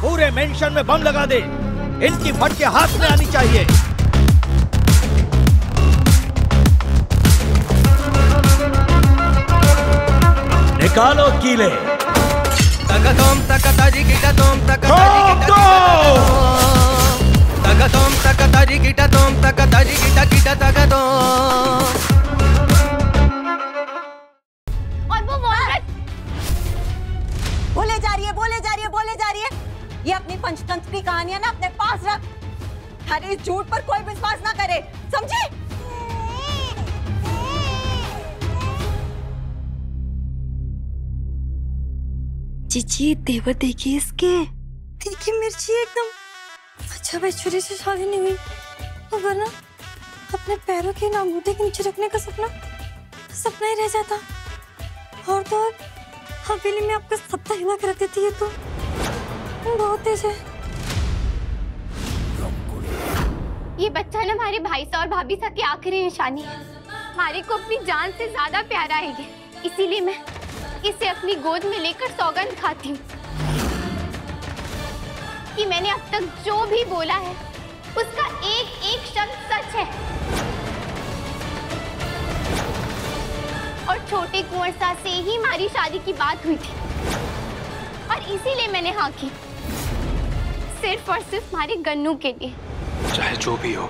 पूरे मेंशन में बम लगा दे। इनकी फटके हाथ में आनी चाहिए। निकालो कीले। तगतोम तकताजी गिटातोम तकताजी तगतोम तकताजी गिटातोम तकताजी गिटा गिटा तगतोम। और वो औरत बोले जा रही है, बोले जा रही है, बोले जा रही है। ये अपनी पंचतंत्र की कहानियां ना अपने पास रख। अरे इस झूठ पर कोई विश्वास ना करे, समझे? जीजी देवर देखिए इसके, देखिए मिर्ची एकदम। अच्छा भाई छुरी से शादी नहीं हुई तो वरना अपने पैरों के अंगूठे के नीचे रखने का सपना ही रह जाता। और तो और हवेली में आपका सत्ता हिला कर रख देती है तो बहुत तेज है। ये बच्चा ना हमारे भाई सा और भाभी सा की आखिरी निशानी है। हमारे को अपनी जान से ज्यादा प्यारा है ये, इसीलिए मैं इसे अपनी गोद में लेकर सौगंध खाती हूँ कि मैंने अब तक जो भी बोला है उसका एक एक शब्द सच है। और छोटे कुंवर साहब से ही हमारी शादी की बात हुई थी और इसीलिए मैंने हाँ की, सिर्फ और सिर्फ हमारे गन्नू के लिए। चाहे जो भी हो,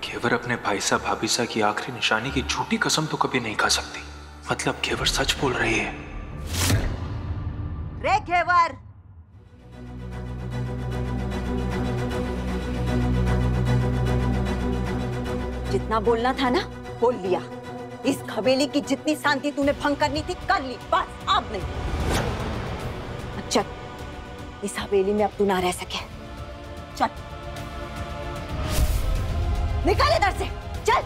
घेवर अपने भाई साहब भाभी साहब की आखिरी निशानी की झूठी कसम तो कभी नहीं खा सकती। मतलब घेवर सच बोल रही है। रे घेवर, जितना बोलना था ना बोल लिया। इस हवेली की जितनी शांति तूने भंग करनी थी कर ली, बस अब नहीं। चल, इस हवेली में अब तू ना रह सके। चल निकाल इधर से, चल।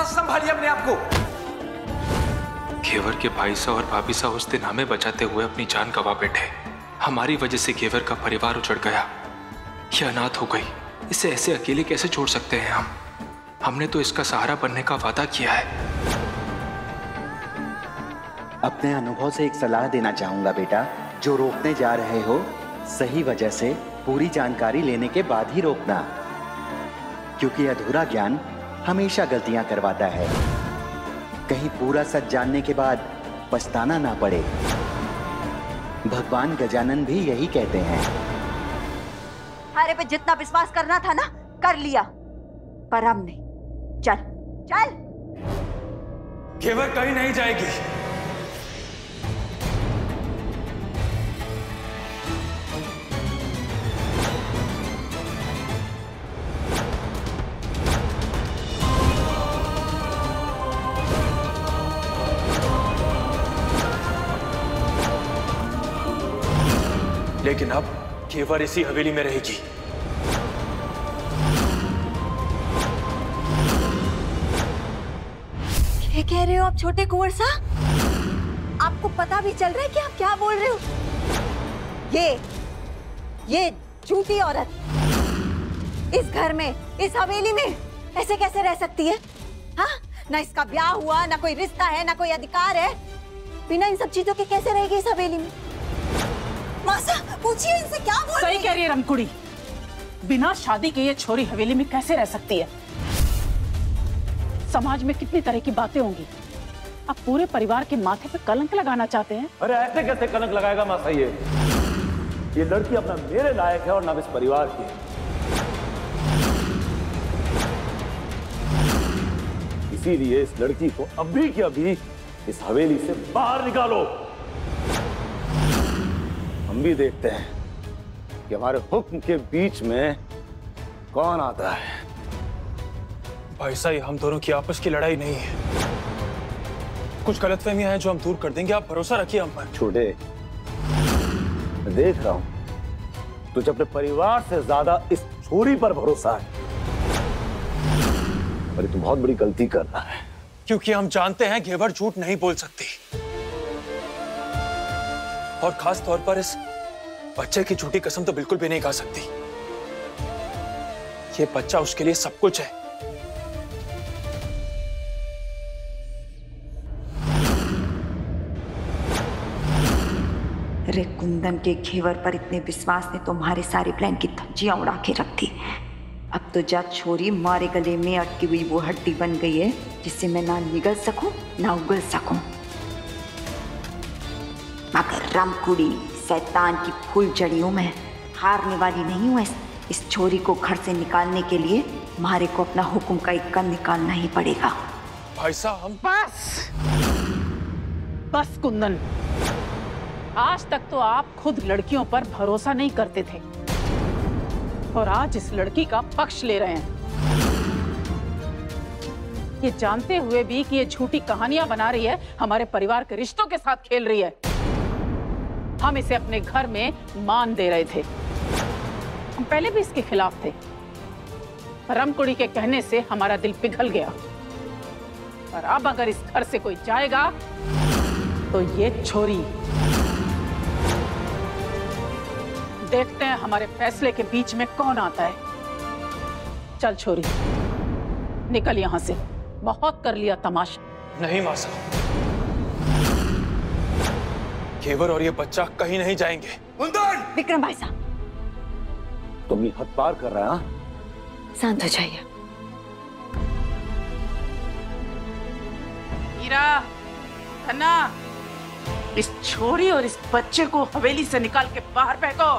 संभालिए अपने आप को। घेवर के भाई साहब और भाभी साहब उस दिन हमें बचाते हुए अपनी जान गंवा बैठे। हमारी वजह से घेवर का परिवार उजड़ गया, ये अनाथ हो गई। इसे ऐसे अकेले कैसे छोड़ सकते हैं हम? हमने तो इसका सहारा बनने का वादा किया है। अपने अनुभव से एक सलाह देना चाहूंगा बेटा, जो रोकने जा रहे हो सही वजह से पूरी जानकारी लेने के बाद ही रोकना, क्योंकि अधूरा ज्ञान हमेशा गलतियां करवाता है। कहीं पूरा सच जानने के बाद पछताना ना पड़े। भगवान गजानन भी यही कहते हैं। हमारे पे जितना विश्वास करना था ना कर लिया, पर अब नहीं। चल चल। घेवर कहीं नहीं जाएगी। लेकिन अब घेवर इसी हवेली में रहेगी। क्या कह रहे हो आप छोटे कुंवर साहब? आपको पता भी चल रहा है कि आप क्या बोल रहे हो? ये झूठी औरत इस घर में, इस हवेली में ऐसे कैसे रह सकती है? हाँ, ना इसका ब्याह हुआ, ना कोई रिश्ता है, ना कोई अधिकार है। बिना इन सब चीजों के कैसे रहेगी इस हवेली में? मासा, पूछिए इनसे क्या बोल रही है? सही कह रही है रमकुड़ी। बिना शादी के ये छोरी हवेली में कैसे रह सकती है? समाज में कितनी तरह की बातें होंगी। आप पूरे परिवार के माथे पे कलंक लगाना चाहते हैं? अरे ऐसे कैसे कलंक लगाएगा मासा? ये लड़की अपना मेरे लायक है और ना इस परिवार की। इसीलिए इस लड़की को अभी की अभी इस हवेली से बाहर निकालो। हम भी देखते हैं कि हमारे हुक्म के बीच में कौन आता है। भाई साहब, ये हम दोनों की आपस की लड़ाई नहीं है। कुछ गलतफहमियां हैं जो हम दूर कर देंगे, आप भरोसा रखिए हम पर। छोटे, मैं देख रहा हूं तुझे अपने परिवार से ज्यादा इस छोरी पर भरोसा है, पर तू बहुत बड़ी गलती कर रहा है। क्योंकि हम जानते हैं घेवर झूठ नहीं बोल सकती, और खास तौर पर इस बच्चे की झूठी कसम तो बिल्कुल भी नहीं खा सकती। ये बच्चा उसके लिए सब कुछ है। अरे कुंदन के घेवर पर इतने विश्वास ने तुम्हारे सारे प्लान की धज्जियां उड़ा के रख दी। अब तो जा छोरी मारे गले में अटकी हुई वो हड्डी बन गई है जिससे मैं ना निगल सकूं ना उगल सकूं। मगर रामकुड़ी शैतान की फूल जड़ी हूं मैं, हारने वाली नहीं हूं। इस छोरी को घर से निकालने के लिए मारे को अपना हुक्म का एक कन निकालना ही पड़ेगा। भाई साहब हम बस कुंदन, आज तक तो आप खुद लड़कियों पर भरोसा नहीं करते थे और आज इस लड़की का पक्ष ले रहे हैं, ये जानते हुए भी कि ये झूठी कहानियां बना रही है, हमारे परिवार के रिश्तों के साथ खेल रही है। हम इसे अपने घर में मान दे रहे थे, हम पहले भी इसके खिलाफ थे। रामकुड़ी के कहने से हमारा दिल पिघल गया, और अब अगर इस घर से कोई जाएगा तो ये छोरी। देखते हैं हमारे फैसले के बीच में कौन आता है। चल छोरी, निकल यहां से, बहुत कर लिया तमाशा। नहीं मां साहब, घेवर और ये बच्चा कहीं नहीं जाएंगे। विक्रम भाई साहब, तुम ये हद पार कर रहा है। शांत हो जाइए। हीरा, खन्ना, इस छोरी और इस बच्चे को हवेली से निकाल के बाहर फेंको।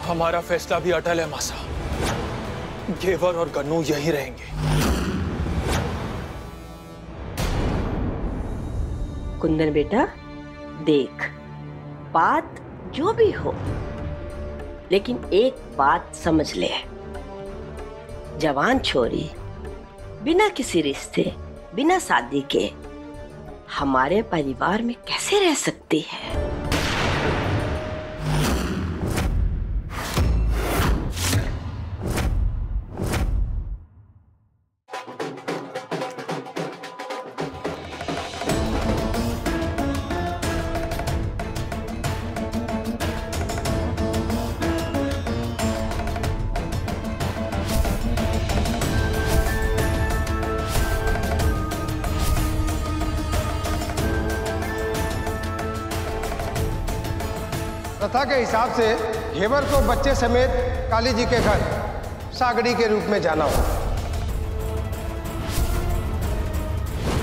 हमारा फैसला भी अटल है मां साहब, घेवर और गन्नू यहीं रहेंगे। कुंदन बेटा देख, बात जो भी हो, लेकिन एक बात समझ ले, जवान छोरी बिना किसी रिश्ते, बिना शादी के हमारे परिवार में कैसे रह सकती है? प्रथा के हिसाब से घेवर को बच्चे समेत काली जी के घर सागड़ी के रूप में जाना हो।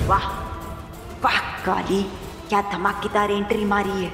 वाह वाह काली, क्या धमाकेदार एंट्री मारी है।